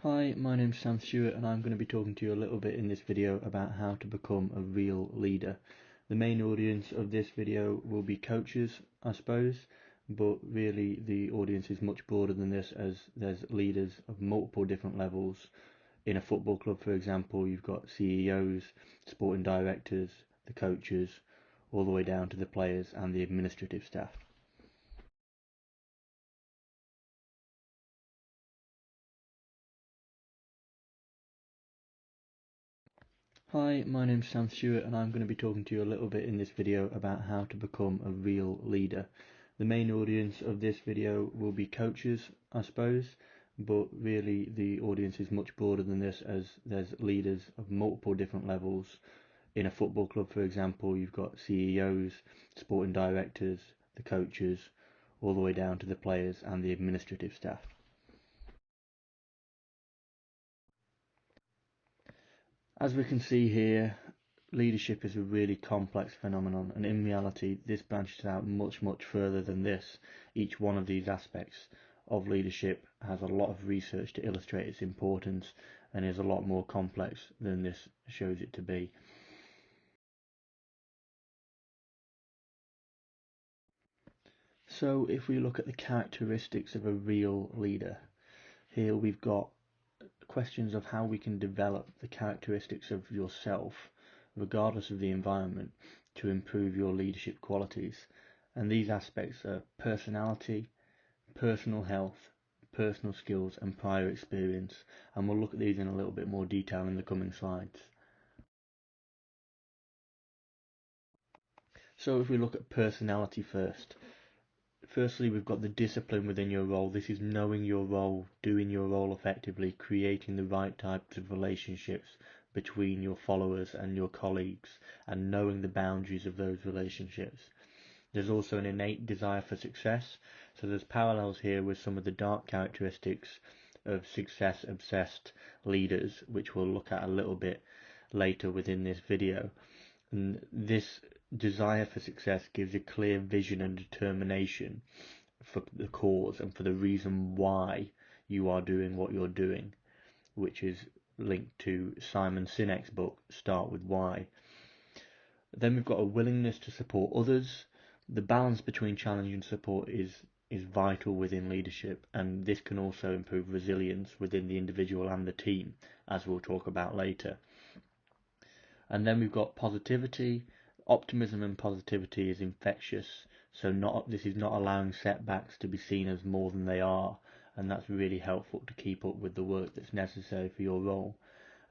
Hi, my name's Sam Stewart and I'm going to be talking to you a little bit in this video about how to become a real leader. The main audience of this video will be coaches, I suppose, but really the audience is much broader than this, as there's leaders of multiple different levels. In a football club, for example, you've got CEOs, sporting directors, the coaches, all the way down to the players and the administrative staff. Hi, my name's Sam Stewart and I'm going to be talking to you a little bit in this video about how to become a real leader. The main audience of this video will be coaches, I suppose, but really the audience is much broader than this, as there's leaders of multiple different levels. In a football club, for example, you've got CEOs, sporting directors, the coaches, all the way down to the players and the administrative staff. As we can see here, leadership is a really complex phenomenon, and in reality this branches out much further than this. Each one of these aspects of leadership has a lot of research to illustrate its importance and is a lot more complex than this shows it to be. So if we look at the characteristics of a real leader, here we've got questions of how we can develop the characteristics of yourself, regardless of the environment, to improve your leadership qualities. And these aspects are personality, personal health, personal skills, and prior experience. And we'll look at these in a little bit more detail in the coming slides. So if we look at personality first, firstly, we've got the discipline within your role. This is knowing your role, doing your role effectively, creating the right types of relationships between your followers and your colleagues, and knowing the boundaries of those relationships. There's also an innate desire for success, so there's parallels here with some of the dark characteristics of success-obsessed leaders, which we'll look at a little bit later within this video. And this desire for success gives a clear vision and determination for the cause and for the reason why you are doing what you're doing, which is linked to Simon Sinek's book, Start With Why. Then we've got a willingness to support others. The balance between challenge and support is vital within leadership, and this can also improve resilience within the individual and the team, as we'll talk about later. And then we've got positivity. Optimism and positivity is infectious, so this is not allowing setbacks to be seen as more than they are, and that's really helpful to keep up with the work that's necessary for your role.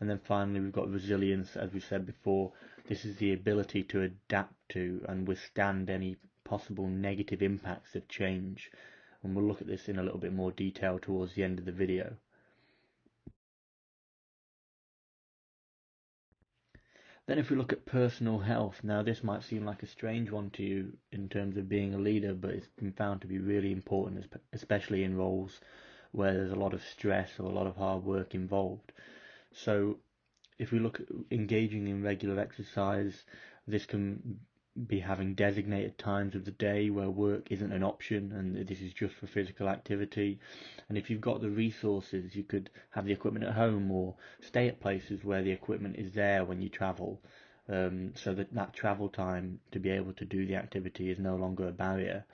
And then finally we've got resilience, as we said before. This is the ability to adapt to and withstand any possible negative impacts of change, and we'll look at this in a little bit more detail towards the end of the video. Then if we look at personal health, now this might seem like a strange one to you in terms of being a leader, but it's been found to be really important, especially in roles where there's a lot of stress or a lot of hard work involved. So if we look at engaging in regular exercise, this can be having designated times of the day where work isn't an option and this is just for physical activity. And if you've got the resources, you could have the equipment at home or stay at places where the equipment is there when you travel, so that travel time to be able to do the activity is no longer a barrier.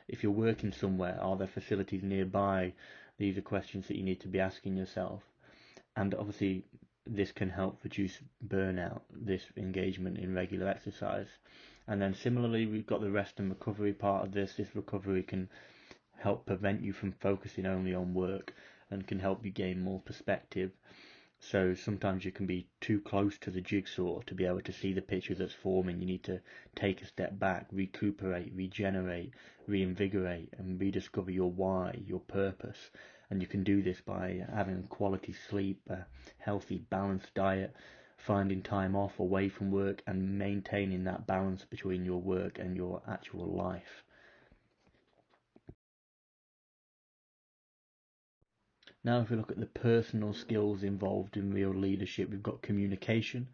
If you're working somewhere, are there facilities nearby? These are questions that you need to be asking yourself. And obviously this can help reduce burnout, this engagement in regular exercise. And then similarly, we've got the rest and recovery part of this. This recovery can help prevent you from focusing only on work and can help you gain more perspective. So sometimes you can be too close to the jigsaw to be able to see the picture that's forming. You need to take a step back, recuperate, regenerate, reinvigorate, and rediscover your why, your purpose. And you can do this by having quality sleep, a healthy, balanced diet, finding time off away from work, and maintaining that balance between your work and your actual life. Now if we look at the personal skills involved in real leadership, we've got communication.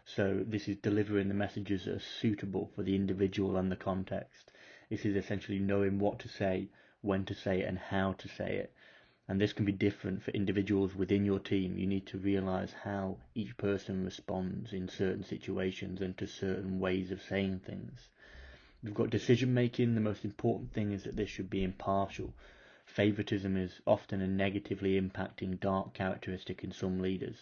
So this is delivering the messages that are suitable for the individual and the context. This is essentially knowing what to say, when to say it, and how to say it. And this can be different for individuals within your team. You need to realize how each person responds in certain situations and to certain ways of saying things. We've got decision making. The most important thing is that this should be impartial. Favoritism is often a negatively impacting dark characteristic in some leaders,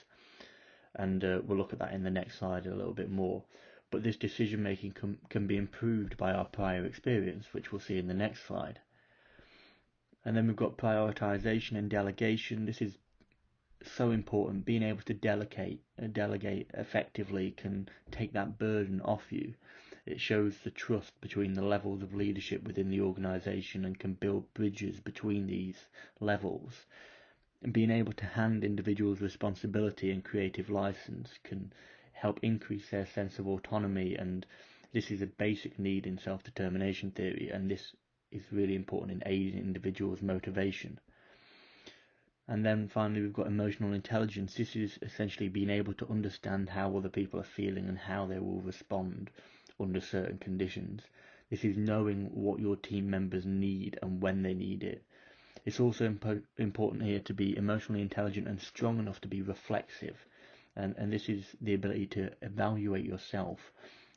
and we'll look at that in the next slide a little bit more. But this decision making can be improved by our prior experience, which we'll see in the next slide. And then we've got prioritization and delegation. This is so important. Being able to delegate effectively can take that burden off you. It shows the trust between the levels of leadership within the organisation and can build bridges between these levels. And being able to hand individuals responsibility and creative license can help increase their sense of autonomy, and this is a basic need in self-determination theory, and this is really important in aiding individuals' motivation. And then finally we've got emotional intelligence. This is essentially being able to understand how other people are feeling and how they will respond under certain conditions. This is knowing what your team members need and when they need it. It's also important here to be emotionally intelligent and strong enough to be reflexive. And this is the ability to evaluate yourself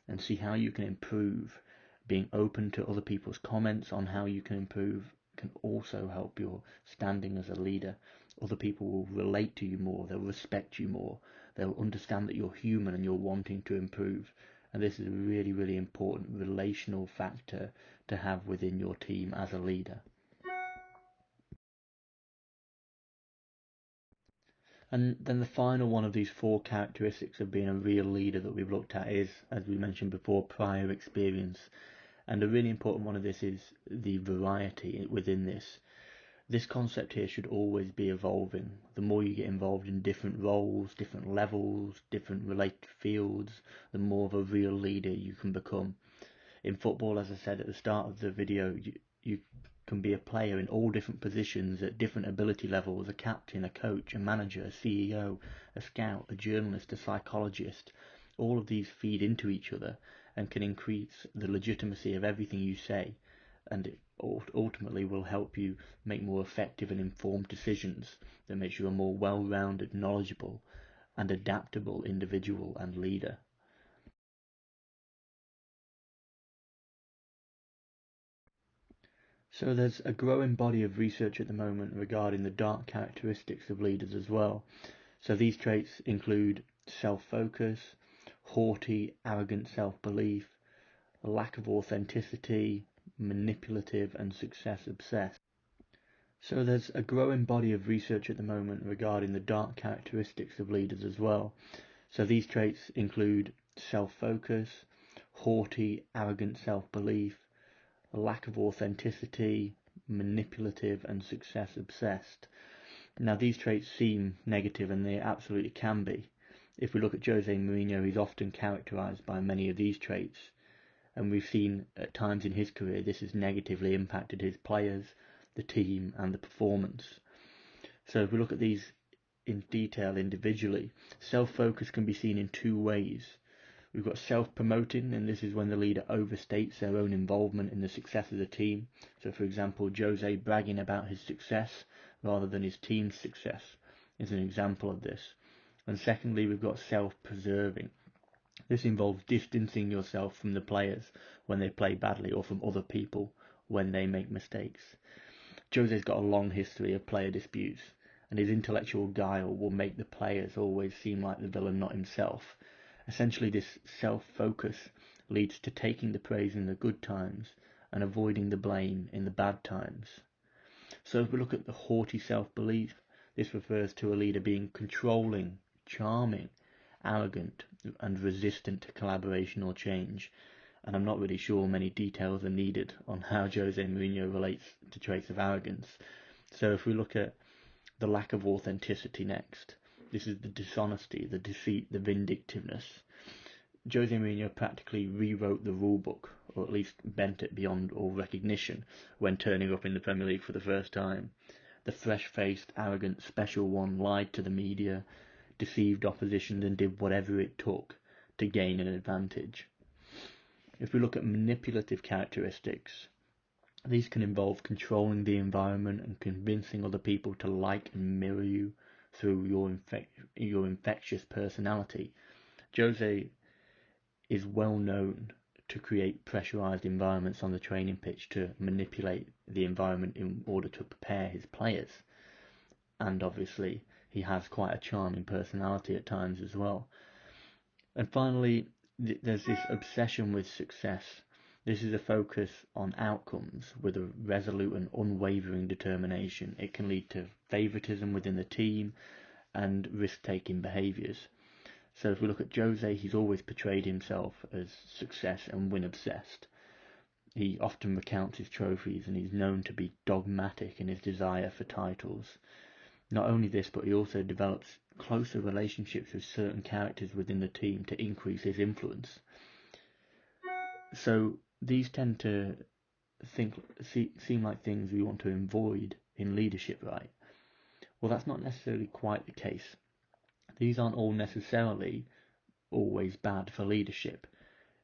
and see how you can improve. Being open to other people's comments on how you can improve can also help your standing as a leader. Other people will relate to you more, they'll respect you more, they'll understand that you're human and you're wanting to improve. And this is a really, really important relational factor to have within your team as a leader. And then the final one of these 4 characteristics of being a real leader that we've looked at is, as we mentioned before, prior experience. And a really important one of this is the variety within this. This concept here should always be evolving. The more you get involved in different roles, different levels, different related fields, the more of a real leader you can become. In football, as I said at the start of the video, you can be a player in all different positions at different ability levels: a captain, a coach, a manager, a CEO, a scout, a journalist, a psychologist. All of these feed into each other and can increase the legitimacy of everything you say, and it ultimately will help you make more effective and informed decisions that makes you a more well-rounded, knowledgeable and adaptable individual and leader. So there's a growing body of research at the moment regarding the dark characteristics of leaders as well. So these traits include self-focus, haughty, arrogant self-belief, a lack of authenticity, manipulative and success-obsessed. So there's a growing body of research at the moment regarding the dark characteristics of leaders as well. So these traits include self-focus, haughty, arrogant self-belief, a lack of authenticity, manipulative and success-obsessed. Now these traits seem negative, and they absolutely can be. If we look at Jose Mourinho, he's often characterised by many of these traits, and we've seen at times in his career this has negatively impacted his players, the team and the performance. So if we look at these in detail individually, self-focus can be seen in 2 ways. We've got self-promoting, and this is when the leader overstates their own involvement in the success of the team. So for example, Jose bragging about his success rather than his team's success is an example of this. And secondly, we've got self-preserving. This involves distancing yourself from the players when they play badly or from other people when they make mistakes. Jose's got a long history of player disputes, and his intellectual guile will make the players always seem like the villain, not himself. Essentially, this self-focus leads to taking the praise in the good times and avoiding the blame in the bad times. So if we look at the haughty self-belief, this refers to a leader being controlling, charming, arrogant and resistant to collaboration or change. And I'm not really sure many details are needed on how Jose Mourinho relates to traits of arrogance. So if we look at the lack of authenticity next, this is the dishonesty, the deceit, the vindictiveness. Jose Mourinho practically rewrote the rulebook, or at least bent it beyond all recognition, when turning up in the Premier League for the first time. The fresh-faced, arrogant special one lied to the media, deceived opposition and did whatever it took to gain an advantage. If we look at manipulative characteristics, These can involve controlling the environment and convincing other people to like and mirror you through your infectious personality. Jose is well known to create pressurized environments on the training pitch to manipulate the environment in order to prepare his players. And obviously, he has quite a charming personality at times as well. And finally, there's this obsession with success. This is a focus on outcomes with a resolute and unwavering determination. It can lead to favoritism within the team and risk-taking behaviours. So if we look at Jose, he's always portrayed himself as success and win obsessed. He often recounts his trophies and he's known to be dogmatic in his desire for titles. Not only this, but he also develops closer relationships with certain characters within the team to increase his influence. So these tend to seem like things we want to avoid in leadership, right? Well, that's not necessarily quite the case. These aren't all necessarily always bad for leadership.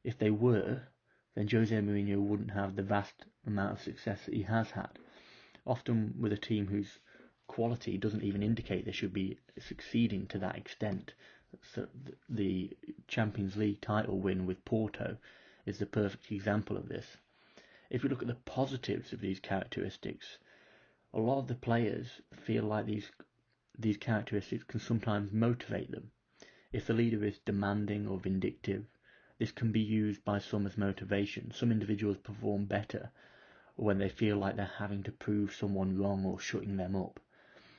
If they were, then Jose Mourinho wouldn't have the vast amount of success that he has had. Often with a team whose quality doesn't even indicate they should be succeeding to that extent. So the Champions League title win with Porto is the perfect example of this. If we look at the positives of these characteristics, a lot of the players feel like these characteristics can sometimes motivate them. If the leader is demanding or vindictive, this can be used by some as motivation. Some individuals perform better when they feel like they're having to prove someone wrong or shutting them up.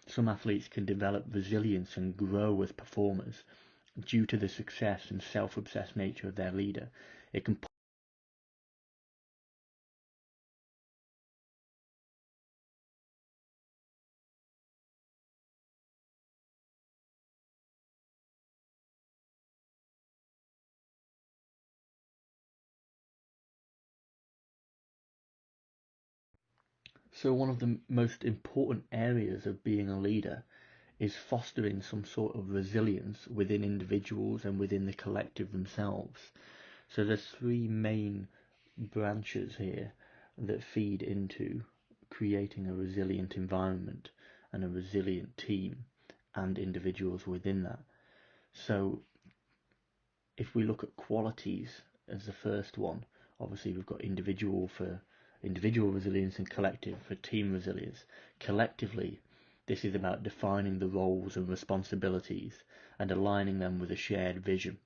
Some athletes can develop resilience and grow as performers due to the success and self-obsessed nature of their leader. It can So one of the most important areas of being a leader is fostering some sort of resilience within individuals and within the collective themselves. So there's three main branches here that feed into creating a resilient environment and a resilient team and individuals within that. So if we look at qualities as the first one, obviously we've got individual for individual resilience and collective for team resilience. Collectively, this is about defining the roles and responsibilities and aligning them with a shared vision.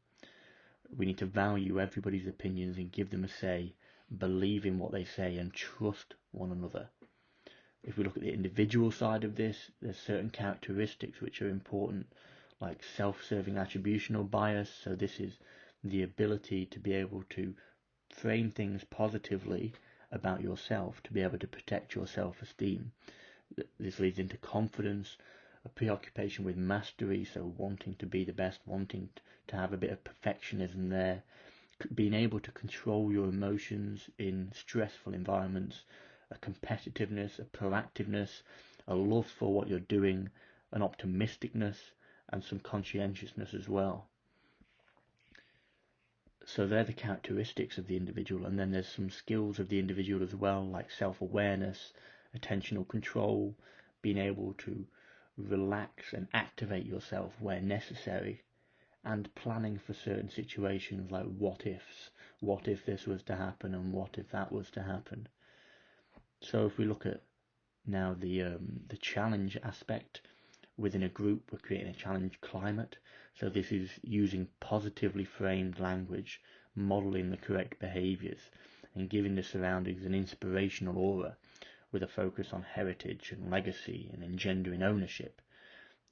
We need to value everybody's opinions and give them a say, believe in what they say and trust one another. If we look at the individual side of this, there's certain characteristics which are important, like self-serving attributional bias. So this is the ability to be able to frame things positively about yourself, to be able to protect your self-esteem. This leads into confidence, a preoccupation with mastery, so wanting to be the best, wanting to have a bit of perfectionism there, being able to control your emotions in stressful environments, a competitiveness, a proactiveness, a love for what you're doing, an optimisticness, and some conscientiousness as well. So they're the characteristics of the individual, and then there's some skills of the individual as well, like self-awareness, attentional control, being able to relax and activate yourself where necessary, and planning for certain situations like what ifs. What if this was to happen and what if that was to happen? So if we look at now the challenge aspect within a group, we're creating a challenge climate. So this is using positively framed language, modeling the correct behaviours, and giving the surroundings an inspirational aura with a focus on heritage and legacy and engendering ownership.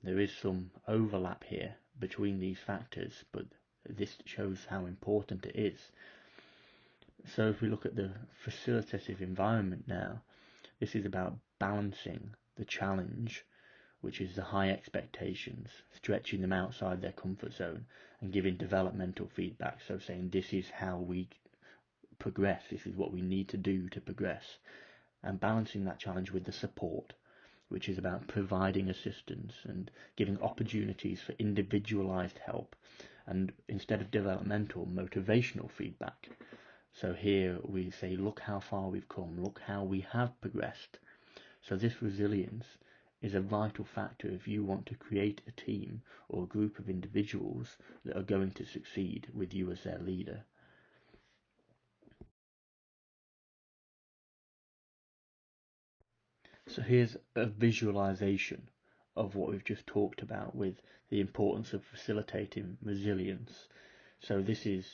There is some overlap here between these factors, but this shows how important it is. So if we look at the facilitative environment now, this is about balancing the challenge, which is the high expectations, stretching them outside their comfort zone and giving developmental feedback. So saying this is how we progress, this is what we need to do to progress, and balancing that challenge with the support, which is about providing assistance and giving opportunities for individualized help, and instead of developmental, motivational feedback. So here we say, look how far we've come, look how we have progressed. So this resilience is a vital factor if you want to create a team or a group of individuals that are going to succeed with you as their leader. So here's a visualization of what we've just talked about with the importance of facilitating resilience. So this is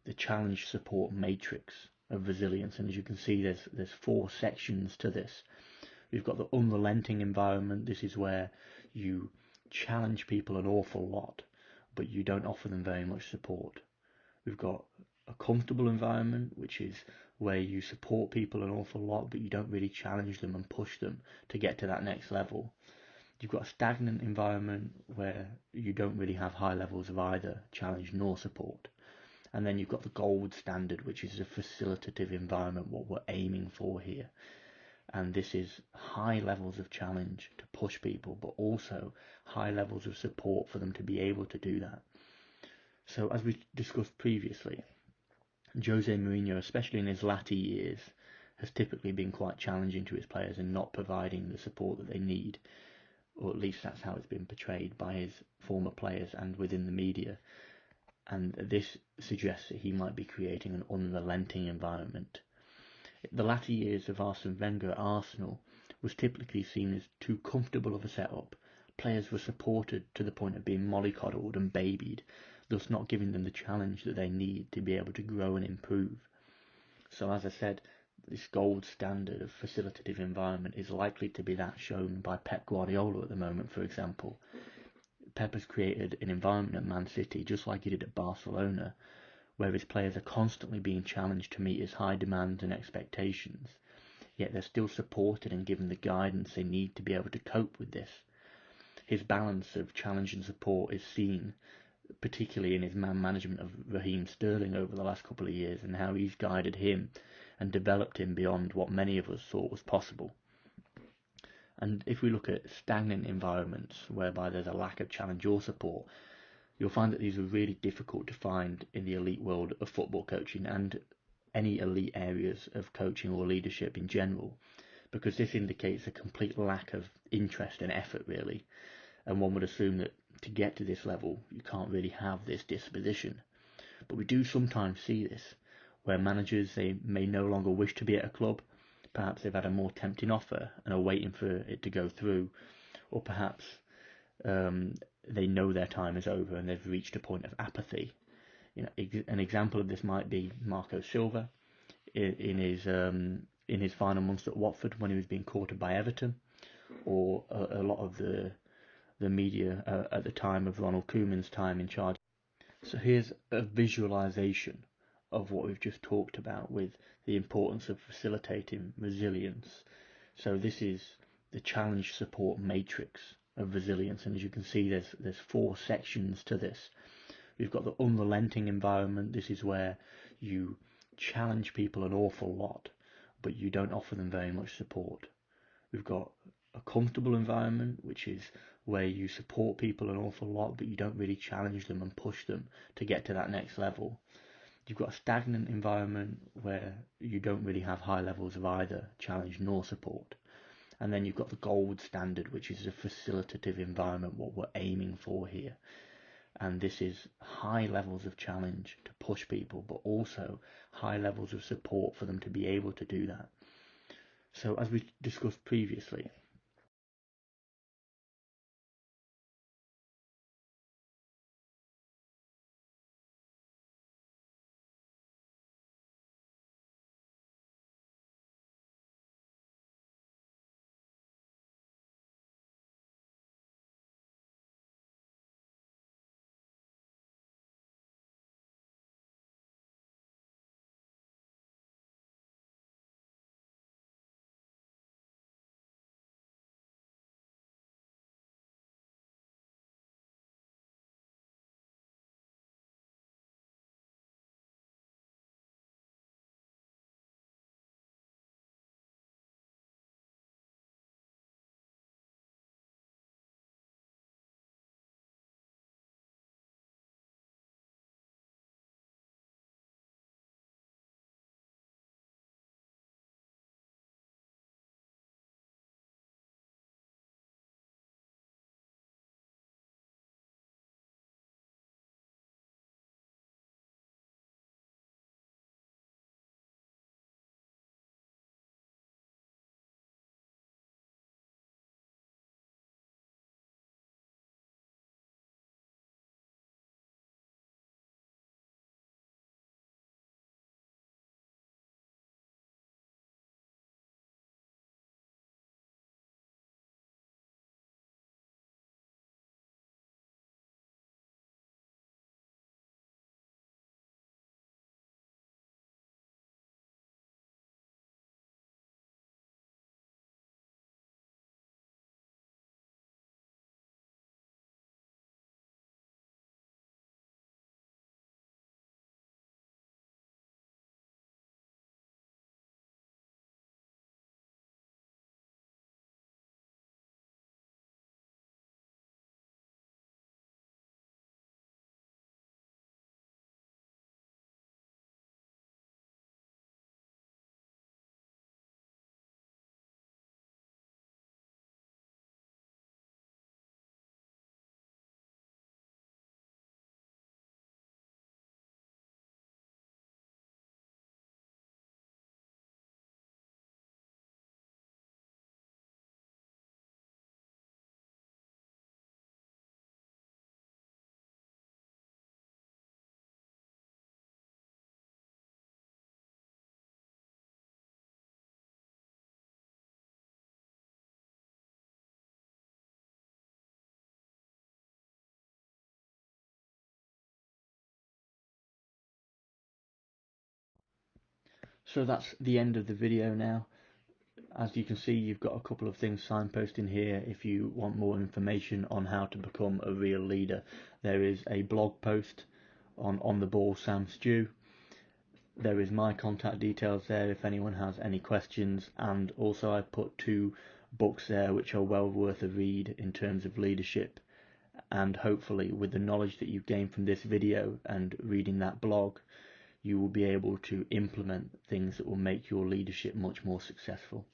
the challenge support matrix of resilience, and as you can see, there's 4 sections to this. We've got the unrelenting environment. This is where you challenge people an awful lot, but you don't offer them very much support. We've got a comfortable environment, which is where you support people an awful lot, but you don't really challenge them and push them to get to that next level. You've got a stagnant environment where you don't really have high levels of either challenge nor support. And then you've got the gold standard, which is a facilitative environment, what we're aiming for here. And this is high levels of challenge to push people, but also high levels of support for them to be able to do that. So as we discussed previously, Jose Mourinho, especially in his latter years, has typically been quite challenging to his players and not providing the support that they need, or at least that's how it's been portrayed by his former players and within the media. And this suggests that he might be creating an unrelenting environment. The latter years of Arsene Wenger at Arsenal was typically seen as too comfortable of a setup. Players were supported to the point of being mollycoddled and babied, thus not giving them the challenge that they need to be able to grow and improve. So as I said, this gold standard of facilitative environment is likely to be that shown by Pep Guardiola at the moment, for example. Pep has created an environment at Man City, just like he did at Barcelona, where his players are constantly being challenged to meet his high demands and expectations, yet they're still supported and given the guidance they need to be able to cope with this. His balance of challenge and support is seen particularly in his man management of Raheem Sterling over the last couple of years, and how he's guided him and developed him beyond what many of us thought was possible. And if we look at stagnant environments whereby there's a lack of challenge or support, you'll find that these are really difficult to find in the elite world of football coaching and any elite areas of coaching or leadership in general, because this indicates a complete lack of interest and effort, really. And one would assume that to get to this level, you can't really have this disposition. But we do sometimes see this, where managers, they may no longer wish to be at a club. Perhaps they've had a more tempting offer and are waiting for it to go through, or perhaps they know their time is over and they've reached a point of apathy. An example of this might be Marco Silva in his final months at Watford when he was being courted by Everton, or a lot of the media at the time of Ronald Koeman's time in charge. So here's a visualization of what we've just talked about with the importance of facilitating resilience. So this is the challenge support matrix of resilience, and as you can see, there's 4 sections to this. We've got the unrelenting environment. This is where you challenge people an awful lot, but you don't offer them very much support. We've got a comfortable environment, which is where you support people an awful lot, but you don't really challenge them and push them to get to that next level. You've got a stagnant environment where you don't really have high levels of either challenge nor support. And then you've got the gold standard, which is a facilitative environment, what we're aiming for here. And this is high levels of challenge to push people, but also high levels of support for them to be able to do that. So as we discussed previously, So that's the end of the video now. As you can see, you've got a couple of things signposting here. If you want more information on how to become a real leader, there is a blog post on the ball Sam Stew. There is my contact details there if anyone has any questions, and also I put 2 books there which are well worth a read in terms of leadership, and hopefully with the knowledge that you've gained from this video and reading that blog, you will be able to implement things that will make your leadership much more successful.